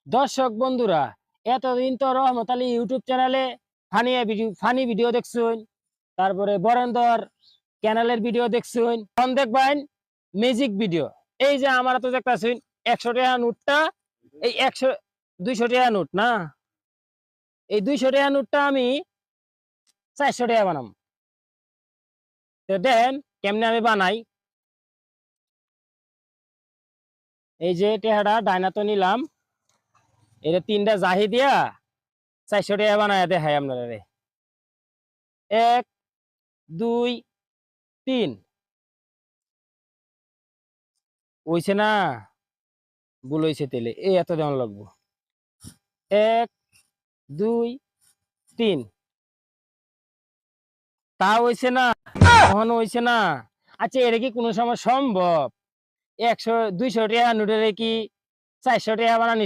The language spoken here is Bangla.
দর্শক বন্ধুরা, এতদিন তো রহমত আলী ইউটিউব চ্যানেলে ফানি ভিডিও দেখছুন, তারপরে বরেন্দর চ্যানেলের ভিডিও দেখছুন, এখন দেখবেন ম্যাজিক ভিডিও। এই যে আমার তো দেখতেছুন 100 টাকা নোটটা, এই 200 টাকা নোট না, এই 200 টাকা নোটটা আমি 400 টাকা বানাম। তো দেন কেমনে আমি বানাই। এই যে টেহাটা ডাইনা তো নিলাম, এটা 3টা জাহি দিয়া 400 টাকা বানায় দেখাই আপনারা। 1 2 3 হইছে না, ভুল হইছে, তেলে এই এত দেওয়ান লাগবো। 1 2 3 তা হইছে না, কখনো হইছে না। আচ্ছা, এটা কি কোনো সময় সম্ভব 100 200 টাকা নোটের কি 400 টাকা বানানি